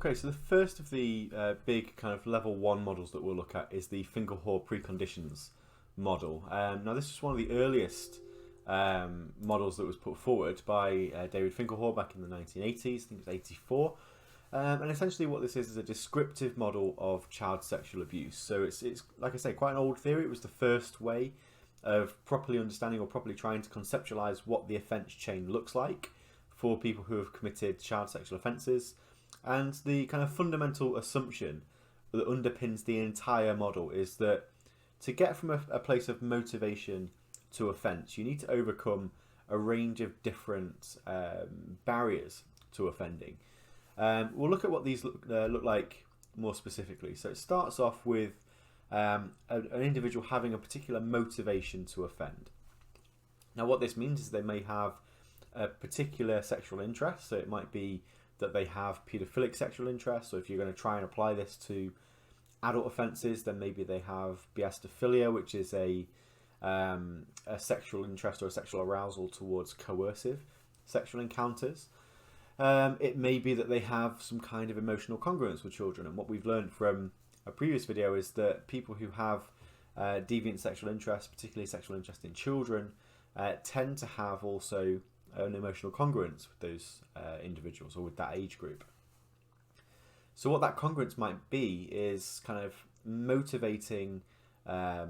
Okay, so the first of the big kind of level 1 models that we'll look at is the Finkelhor Preconditions Model. Now this is one of the earliest models that was put forward by David Finkelhor back in the 1980s, I think it was 84. And essentially what this is a descriptive model of child sexual abuse. So it's like I say, quite an old theory. It was the first way of properly understanding or properly trying to conceptualize what the offence chain looks like for people who have committed child sexual offences. And the kind of fundamental assumption that underpins the entire model is that to get from a place of motivation to offence, you need to overcome a range of different barriers to offending. We'll look at what these look like more specifically. So it starts off with an individual having a particular motivation to offend. Now what this means is they may have a particular sexual interest, so it might be that they have paedophilic sexual interest. So if you're going to try and apply this to adult offences, then maybe they have biastophilia, which is a sexual interest or a sexual arousal towards coercive sexual encounters. It may be that they have some kind of emotional congruence with children, and what we've learned from a previous video is that people who have deviant sexual interest, particularly sexual interest in children, tend to have also an emotional congruence with those individuals or with that age group. So what that congruence might be is kind of motivating a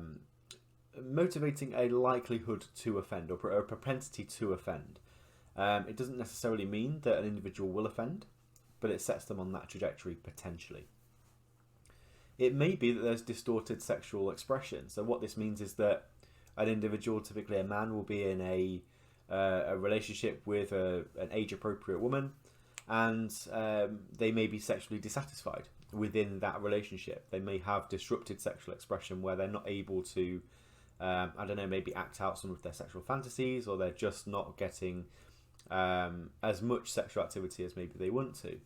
likelihood to offend or a propensity to offend. It doesn't necessarily mean that an individual will offend, but it sets them on that trajectory potentially. It may be that there's distorted sexual expression. So what this means is that an individual, typically a man, will be in a relationship with an age-appropriate woman, and they may be sexually dissatisfied within that relationship. They may have disrupted sexual expression where they're not able to, maybe act out some of their sexual fantasies, or they're just not getting as much sexual activity as maybe they want to.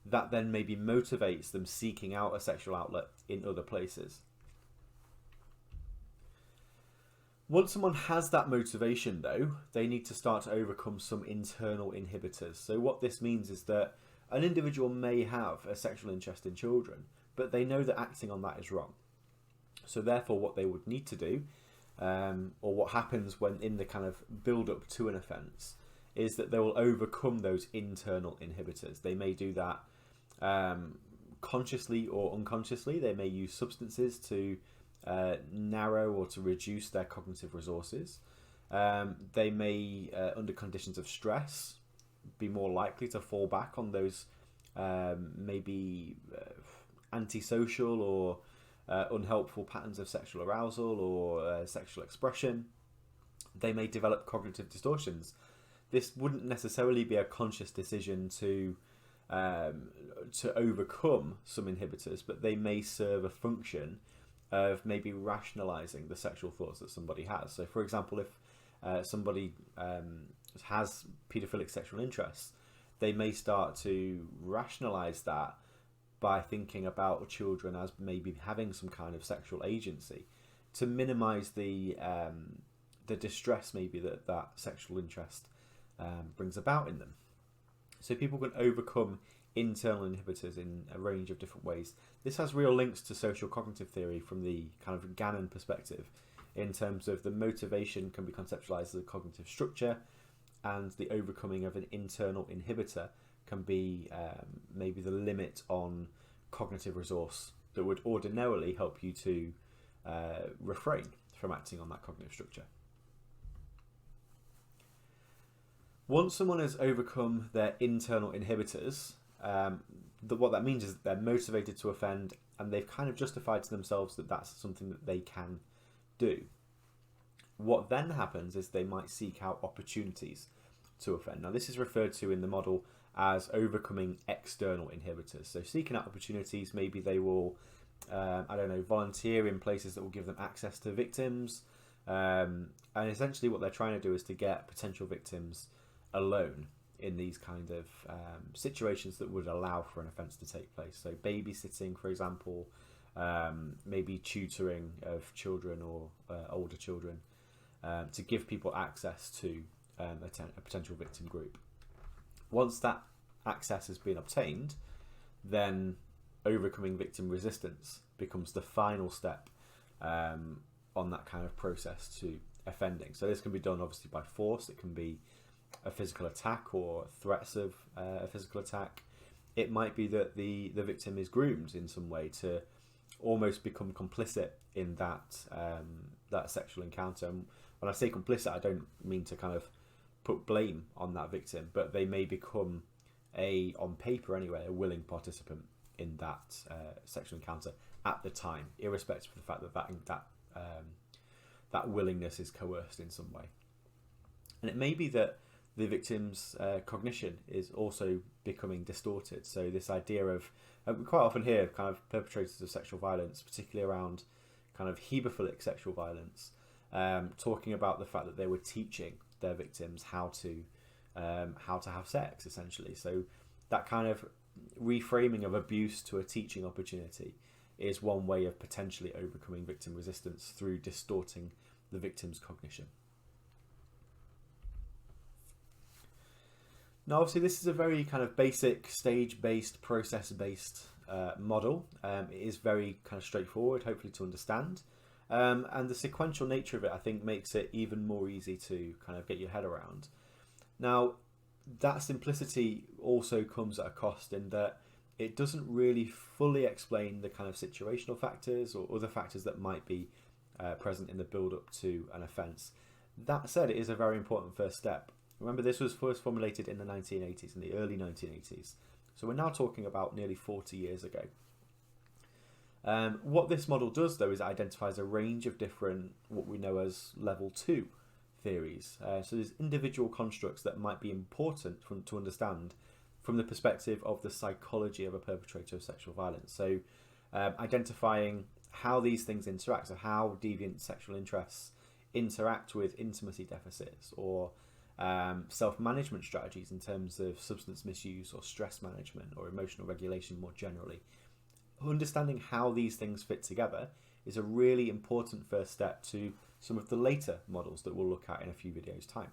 That then maybe motivates them seeking out a sexual outlet in other places. Once someone has that motivation though, they need to start to overcome some internal inhibitors. So what this means is that an individual may have a sexual interest in children, but they know that acting on that is wrong. So therefore what they would need to do, or what happens when in the kind of build up to an offence, is that they will overcome those internal inhibitors. They may do that consciously or unconsciously. They may use substances to narrow or to reduce their cognitive resources. They may, under conditions of stress, be more likely to fall back on those antisocial or unhelpful patterns of sexual arousal or sexual expression. They may develop cognitive distortions. This wouldn't necessarily be a conscious decision to overcome some inhibitors, but they may serve a function of maybe rationalizing the sexual thoughts that somebody has. So for example, if somebody has paedophilic sexual interests, they may start to rationalize that by thinking about children as maybe having some kind of sexual agency to minimize the distress maybe that sexual interest brings about in them. So people can overcome internal inhibitors in a range of different ways. This has real links to social cognitive theory from the kind of Gannon perspective, in terms of the motivation can be conceptualized as a cognitive structure, and the overcoming of an internal inhibitor can be maybe the limit on cognitive resource that would ordinarily help you to refrain from acting on that cognitive structure. Once someone has overcome their internal inhibitors, what that means is that they're motivated to offend, and they've kind of justified to themselves that that's something that they can do. What then happens is they might seek out opportunities to offend. Now this is referred to in the model as overcoming external inhibitors. So seeking out opportunities, maybe they will, volunteer in places that will give them access to victims. And essentially what they're trying to do is to get potential victims alone in these kind of situations that would allow for an offence to take place. So babysitting, for example, maybe tutoring of children or older children, to give people access to a potential victim group. Once that access has been obtained, then overcoming victim resistance becomes the final step on that kind of process to offending. So this can be done obviously by force. It can be a physical attack or threats of a physical attack. It might be that the victim is groomed in some way to almost become complicit in that that sexual encounter. And when I say complicit, I don't mean to kind of put blame on that victim, but they may become on paper anyway, a willing participant in that sexual encounter at the time, irrespective of the fact that that willingness is coerced in some way. And it may be that the victim's cognition is also becoming distorted. So this idea of, we quite often hear kind of perpetrators of sexual violence, particularly around kind of hebephilic sexual violence, talking about the fact that they were teaching their victims how to have sex, essentially. So that kind of reframing of abuse to a teaching opportunity is one way of potentially overcoming victim resistance through distorting the victim's cognition. Now, obviously, this is a very kind of basic stage-based, process-based model. It is very kind of straightforward, hopefully, to understand. And the sequential nature of it, I think, makes it even more easy to kind of get your head around. Now, that simplicity also comes at a cost in that it doesn't really fully explain the kind of situational factors or other factors that might be present in the build-up to an offence. That said, it is a very important first step. Remember, this was first formulated in the 1980s, in the early 1980s. So we're now talking about nearly 40 years ago. What this model does, though, is it identifies a range of different, what we know as level 2 theories. So there's individual constructs that might be important to understand from the perspective of the psychology of a perpetrator of sexual violence. So identifying how these things interact, so how deviant sexual interests interact with intimacy deficits or self-management strategies in terms of substance misuse or stress management or emotional regulation more generally. Understanding how these things fit together is a really important first step to some of the later models that we'll look at in a few videos' time.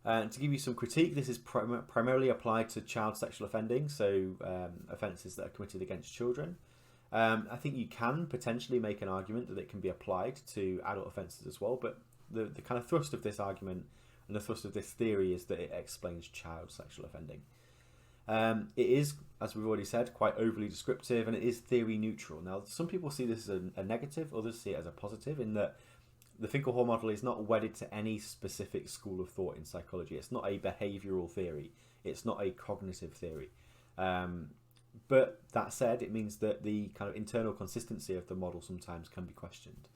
And to give you some critique, this is primarily applied to child sexual offending, so offences that are committed against children. I think you can potentially make an argument that it can be applied to adult offences as well, but the kind of thrust of this argument and the thrust of this theory is that it explains child sexual offending. It is, as we've already said, quite overly descriptive, and it is theory neutral. Now, some people see this as a negative, others see it as a positive, in that the Finkelhor model is not wedded to any specific school of thought in psychology. It's not a behavioural theory. It's not a cognitive theory. But that said, it means that the kind of internal consistency of the model sometimes can be questioned.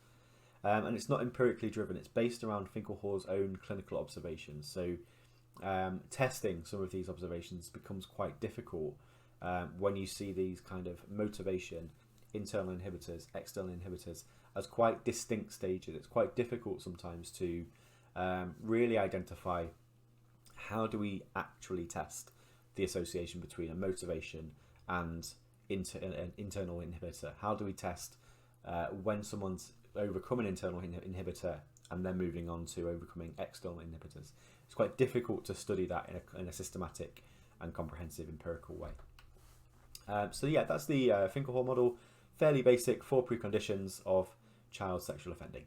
And it's not empirically driven. It's based around Finkelhor's own clinical observations. So testing some of these observations becomes quite difficult when you see these kind of motivation, internal inhibitors, external inhibitors as quite distinct stages. It's quite difficult sometimes to really identify how do we actually test the association between a motivation and an internal inhibitor. How do we test when someone's overcome an internal inhibitor and then moving on to overcoming external inhibitors? It's quite difficult to study that in a systematic and comprehensive empirical way. So yeah, that's the Finkelhor model. Fairly basic 4 preconditions of child sexual offending.